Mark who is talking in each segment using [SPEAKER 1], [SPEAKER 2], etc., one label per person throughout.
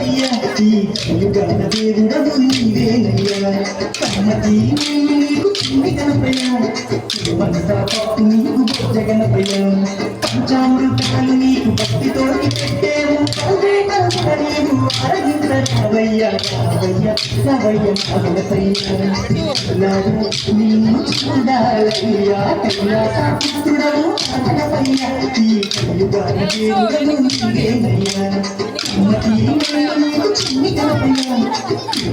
[SPEAKER 1] గణపయ్య ఈ యుగాల దేవుడవు నీవేనయ్యా కమ్మతి నీకు చిన్ని గణపయ్య మనసా పట్టు నీకు బొజ్జ గణపయ్య పంచామృతాలు నీకు భక్తితోటి పెట్టేవు నీవు ఆరగించవయ్య రావయ్య రావయ్య గణపయ్య నిన్ను చూడాలయ్యా కైలాస పుత్రుడవు గణపయ్య ఈ యుగాల దేవుడవు నీవేనయ్యా చిన్ని గణపయ్య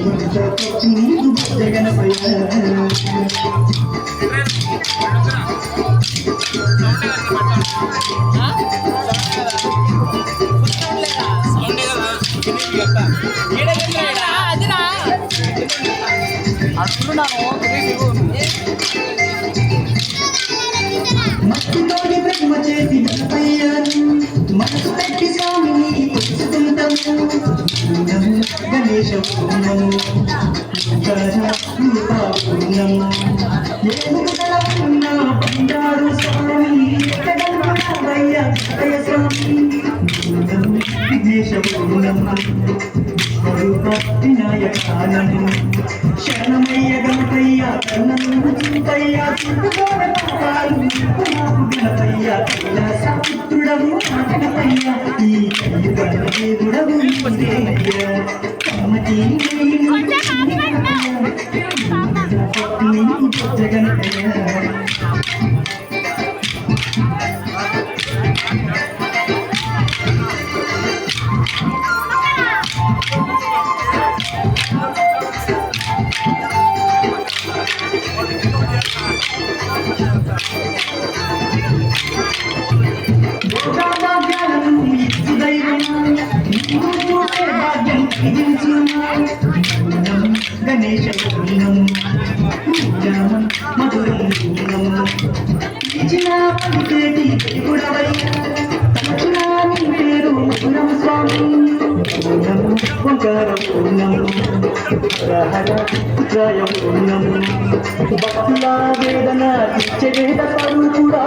[SPEAKER 1] మనసా పట్టు నీకు బొజ్జ గణపయ్య మట్టితోటి ప్రేమ చేసి గణపయ్యాను మనసు పెట్టి స్వామిని కొలుసుకుంటాము గణేశ పూర్ణము పూర్ణము ఏనుగుదల ఉన్న బంగారు స్వామి ఎక్కడయ్య స్వామి విఘ్నేశ పూర్ణము వినాయకానము శరణమయ్య గణపయ్య కన్నము చింతయ్య గణపయ్య కైలాస పుత్రుడవు గణపయ్య ఈ దేవుడవు కమ్మటి నీకు బొజ్జ గణపయ్య గణేశ పూర్ణము మధురం ఇచ్చిన పలికేటి దేవుడవయ్య తలచునా నీ పేరు మధురం స్వామి పూర్ణము ఓంకార పూర్ణము పుత్రాయ పూర్ణము భక్తుల వేదన నిత్య వేద స్వరూపుడా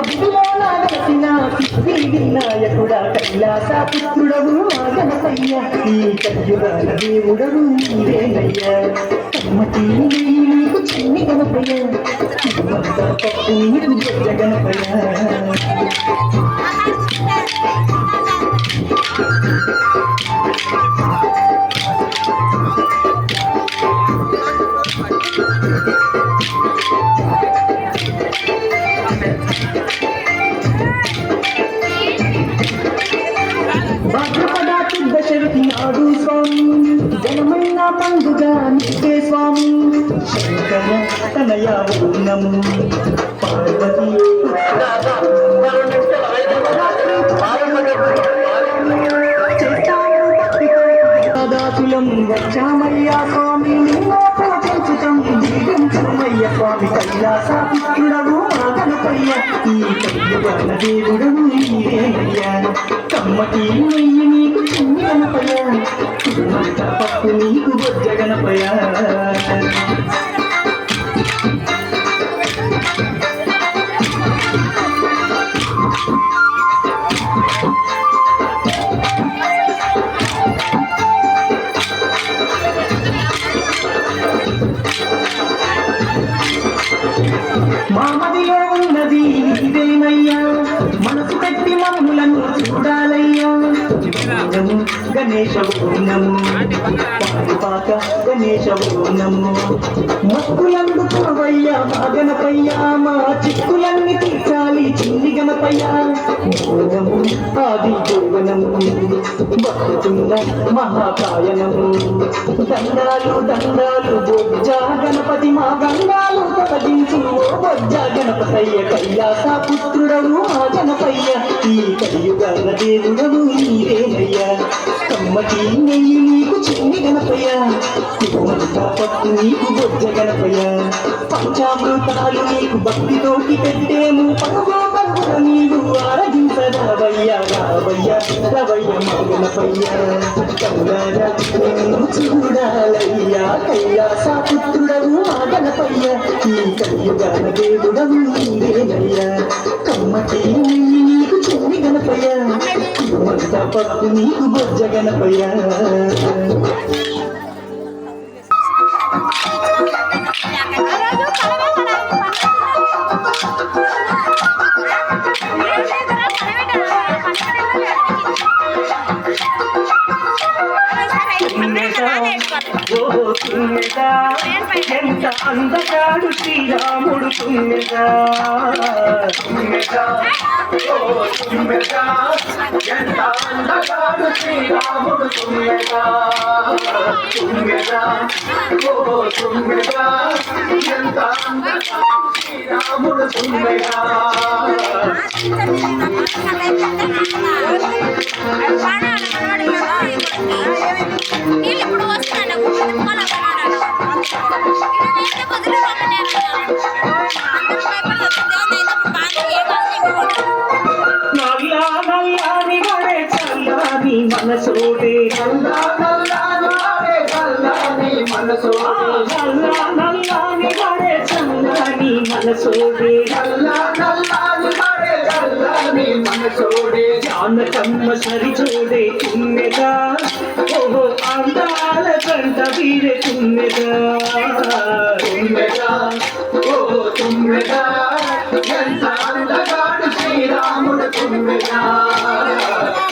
[SPEAKER 1] వినాయకుడా కైలాస పుత్రుడవు గణపయ్య ఈ కలియుగాల దేవుడవు నీవేనయ్యా కమ్మటి నీకు చిన్ని గణపయ్య పట్టు నీకు బొజ్జ గణపయ్య భాద్రపదాతి దశరథి నాడు స్వామి జనమైన పండుగ నిత్య స్వామి శంకర తనయ పూర్ణము పార్వతి దాసులం వచ్చామయ్యా స్వామి నిన్నోచుతం దీవించమయ్య స్వామి కైలాస పుత్రుడవు గణపయ్య ఈ కలియుగాల దేవుడవు నీవేనయ్యా కమ్మటి నెయ్యి నీకు చిన్ని గణపయ్య పట్టు నీకు బొజ్జ గణపయ్య మామదిలో ఉన్నది ఇదేనయ్యా మనసు పెట్టి మమ్ములను చూడాలయ్యా గణేశ పూర్ణము పాక గణేశ పూర్ణము మొక్కులందు పూర్వయ్యా మా గణపయ్యా మా చిక్కులన్నీ తీర్చాలి చిన్ని గణపయ్యా పూర్ణము ఆది పూర్వనము భక్తున్న మహాకాయనము దండాలు దండాలు బొజ్జ గణపతి మా గంగాలు తపదించు బొజ్జ గణపతయ్య కైలాస పుత్రుడవు ఆ గణపయ్య ఈ కలియుగాల దేవుడవు నీవేనయ్యా కమ్మటి నెయ్యి నీకు చిన్ని గణపయ్య పట్టు నీకు బొజ్జ గణపయ్య పంచామృతాలు నీకు భక్తితోటి పెట్టేము పరుగు పరుగున నీవు ఆరగించరావయ్య రావయ్య రవయ్య మా గణపయ్య నిన్ను చూడాలయ్యా కైలాస పుత్రుడవు ఆ గణపయ్య ఈ కలియుగాల దేవుడవు నీవేనయ్యా కమ్మటి నెయ్యి నీకు చిన్ని గణపయ్య పట్టు నీకు బొజ్జ గణపయ్య తుమ్మెదా ఎంత అందగాడు శ్రీరాముడు తుమ్మెదా తుమ్మెదా ఓ తుమ్మెదా ఎంత అందగాడు శ్రీరాముడు తుమ్మెదా తుమ్మెదా ఓ తుమ్మెదా ఎంత అందగాడు శ్రీరాముడు తుమ్మెదా
[SPEAKER 2] ఇప్పుడు వస్తాను
[SPEAKER 1] నల్లాని వాడే చల్లాని మనసోడే నల్లాని వాడే చల్లాని మనసోడే జానకమ్మ సరిచోడే తుమ్మెదా ఓహో అందాల కంట వీరే తుమ్మెదా తుమ్మెదా ఓహో తుమ్మెదా ఎంత అందగాడు శ్రీరాముడు తుమ్మెదా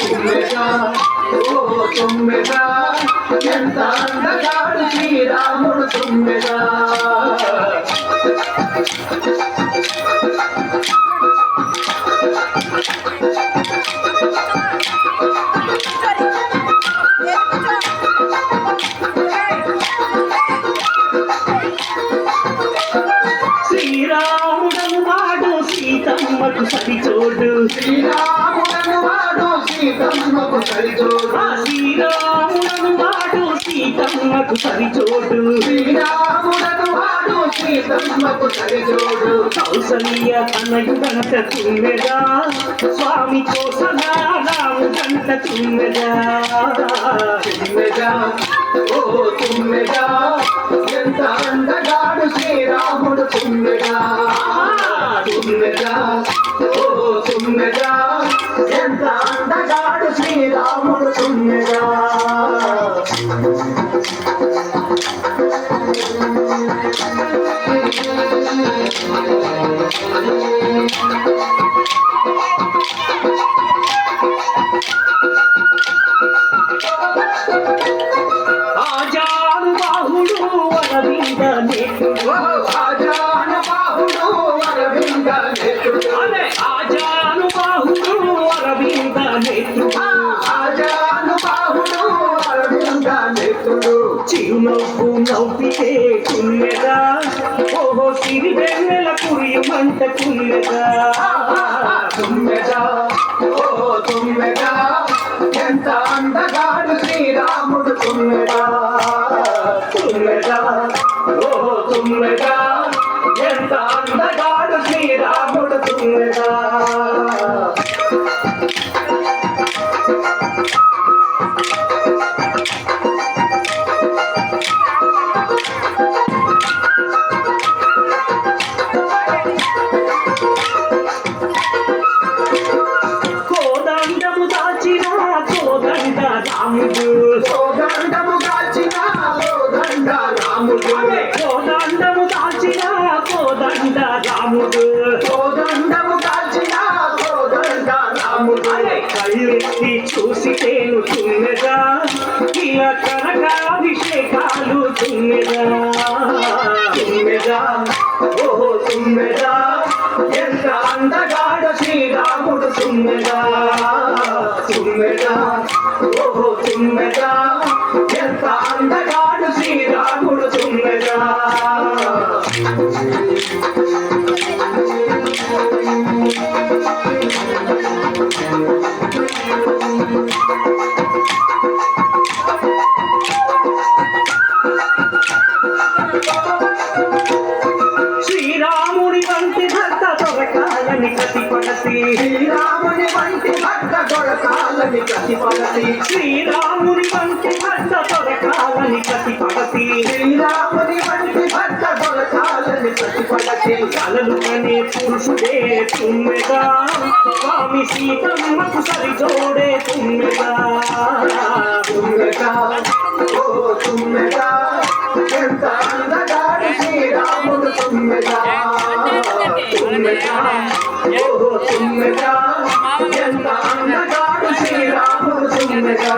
[SPEAKER 1] తుమ్మెదా ఓహో తుమ్మెదా ఎంత అందగాడు శ్రీరాముడు తుమ్మెదా శ్రీరాముడను వాడు సీతమ్మకు సరిచోడు శ్రీరాముడను వాడు సీతమ్మకు సరిచోడు శ్రీరాముడను వాడు సీతమ్మకు సరిచోడు శ్రీరాముడను వాడు సీతమ్మకు సరిచోడు కౌసల్య తనయుడంత తుమ్మెదా స్వామి కోసలా రాముడంత తుమ్మెదా తుమ్మెదా ఓ తుమ్మెదా ఎంత అందగాడు శ్రీరాముడు తుమ్మెదా తుమ్మెదా ఓ తుమ్మెదా ఎంత అందగాడు శ్రీరాముడు తుమ్మెదా ఆజానుబాహుడు అరవింద నేత్రుడు ఆజానుబాహుడు అరవింద నేత్రుడు ఆజానుబాహుడు అరవింద నేత్రుడు ఆజానుబాహుడు అరవింద నేత్రుడు చిరునవ్వు నవ్వితే తుమ్మెదా ఓహో సిరి వెన్నెల కురియుమంట తుమ్మెదా తుమ్మెదా ఓహో తుమ్మెదా ఎంత అందగాడు శ్రీరాముడు తుమ్మెదా తుమ్మెదా ఓహో తుమ్మెదా ఎంత అందగాడు శ్రీరాముడు తుమ్మెదా కోదండము దాచిన కోదండ రాముడు కోదండము దాచిన కోదండ రాముడు కోదండము దాచిన కోదండ రాముడు కోదండము దాచిన కోదండ రాముడు కళ్ళెత్తి చూసితేను తుమ్మెదా ఇలా కనకాభిషేకాలు తుమ్మెదా తుమ్మెదా ఓహో తుమ్మెదా ఎంత అందగాడు శ్రీరాముడు తుమ్మెదా తుమ్మెదా ఓహో తుమ్మెదా ఎంత అందగాడు శ్రీరాముడు తుమ్మెదా శ్రీరాముడి వంటి భర్త దొరకాలని ప్రతిపడతి శ్రీరాముడి వంటి భర్త దొరకాలని ప్రతిపడతి శ్రీరాముడి వంటి భర్త దొరకాలని ప్రతిపడతి శ్రీరాముడి వంటి భర్త దొరకాలని ప్రతిపడతి కలలు కనే పురుషుడే తుమ్మెదా స్వామి సీతమ్మకు సరిజోడే తుమ్మెదా తుమ్మెదా ఓ తుమ్మెదా ఎంత అందగాడు శ్రీరాముడు తుమ్మెదా తుమ్మెదా ఓ తుమ్మెదా ఎంత అందగాడు శ్రీరాముడు తుమ్మెదా